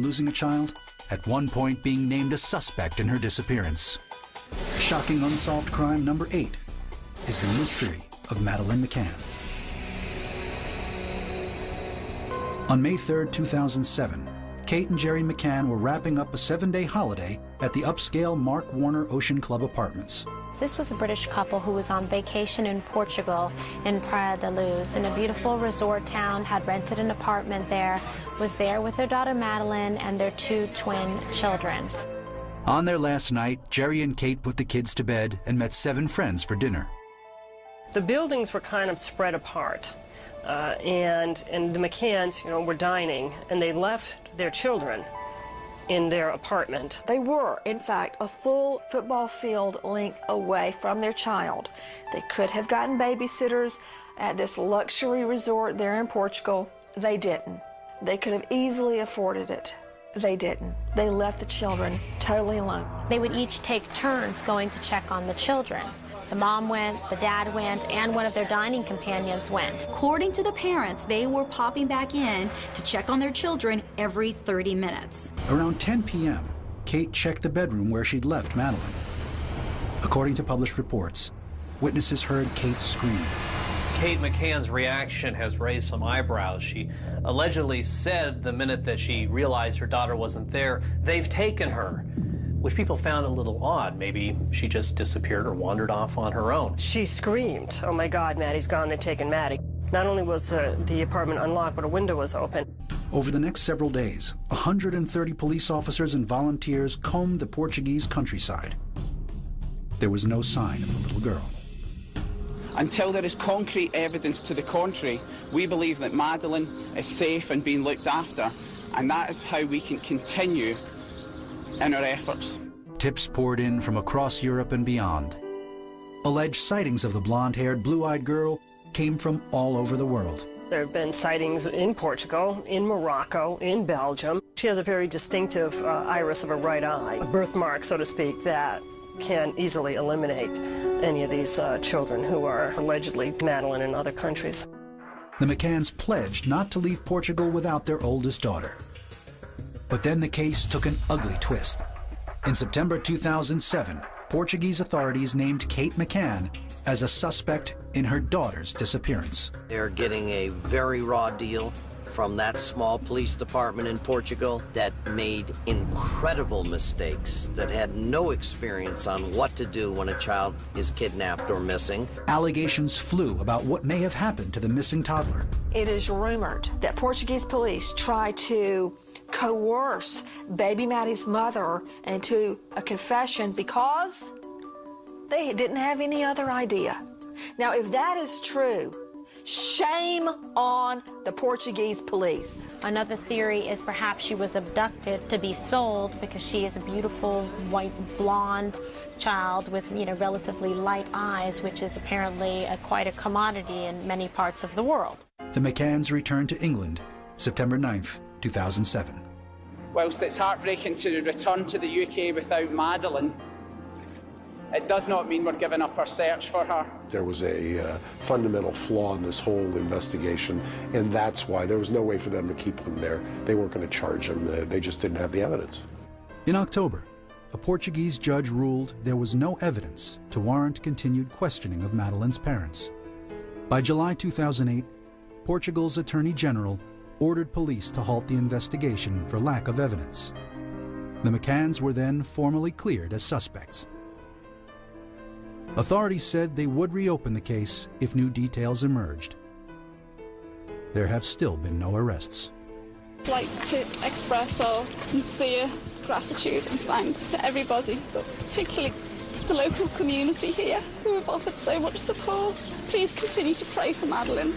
losing a child, at one point being named a suspect in her disappearance. Shocking unsolved crime number 8 is the mystery of Madeleine McCann. On May 3, 2007, Kate and Jerry McCann were wrapping up a 7-day holiday at the upscale Mark Warner Ocean Club Apartments. This was a British couple who was on vacation in Portugal, in Praia da Luz, in a beautiful resort town, had rented an apartment there, was there with their daughter Madeleine and their 2 twin children. On their last night, Jerry and Kate put the kids to bed and met 7 friends for dinner. The buildings were kind of spread apart, and the McCanns, were dining, and they left their children in their apartment. They were, in fact, a full football field length away from their child. They could have gotten babysitters at this luxury resort there in Portugal. They didn't. They could have easily afforded it. They didn't. They left the children totally alone. They would each take turns going to check on the children. The mom went, the dad went, and one of their dining companions went. According to the parents, they were popping back in to check on their children every 30 minutes. Around 10 p.m., Kate checked the bedroom where she'd left Madeleine. According to published reports, witnesses heard Kate scream. Kate McCann's reaction has raised some eyebrows. She allegedly said the minute that she realized her daughter wasn't there, "They've taken her," which people found a little odd. Maybe she just disappeared or wandered off on her own. She screamed, "Oh my God, Maddie's gone, they've taken Maddie." Not only was the apartment unlocked, but a window was open. Over the next several days, 130 police officers and volunteers combed the Portuguese countryside. There was no sign of the little girl. Until there is concrete evidence to the contrary, we believe that Madeleine is safe and being looked after, and that is how we can continue in our efforts. Tips poured in from across Europe and beyond. Alleged sightings of the blonde-haired, blue-eyed girl came from all over the world. There have been sightings in Portugal, in Morocco, in Belgium. She has a very distinctive iris of her right eye, a birthmark, so to speak, that can easily eliminate any of these children who are allegedly Madeleine in other countries. The McCanns pledged not to leave Portugal without their oldest daughter. But then the case took an ugly twist. In September 2007, Portuguese authorities named Kate McCann as a suspect in her daughter's disappearance. They're getting a very raw deal from that small police department in Portugal that made incredible mistakes, that had no experience on what to do when a child is kidnapped or missing. Allegations flew about what may have happened to the missing toddler. It is rumored that Portuguese police tried to coerce baby Maddie's mother into a confession because they didn't have any other idea. Now, if that is true, shame on the Portuguese police. Another theory is perhaps she was abducted to be sold because she is a beautiful white blonde child with relatively light eyes, which is apparently quite a commodity in many parts of the world. The McCanns returned to England September 9th, 2007. Whilst it's heartbreaking to return to the UK without Madeleine, it does not mean we're giving up our search for her. There was a fundamental flaw in this whole investigation, and that's why there was no way for them to keep them there. They weren't going to charge them. They just didn't have the evidence. In October, a Portuguese judge ruled there was no evidence to warrant continued questioning of Madeleine's parents. By July 2008, Portugal's Attorney General ordered police to halt the investigation for lack of evidence. The McCanns were then formally cleared as suspects. Authorities said they would reopen the case if new details emerged. There have still been no arrests. I'd like to express our sincere gratitude and thanks to everybody, but particularly the local community here who have offered so much support. Please continue to pray for Madeleine.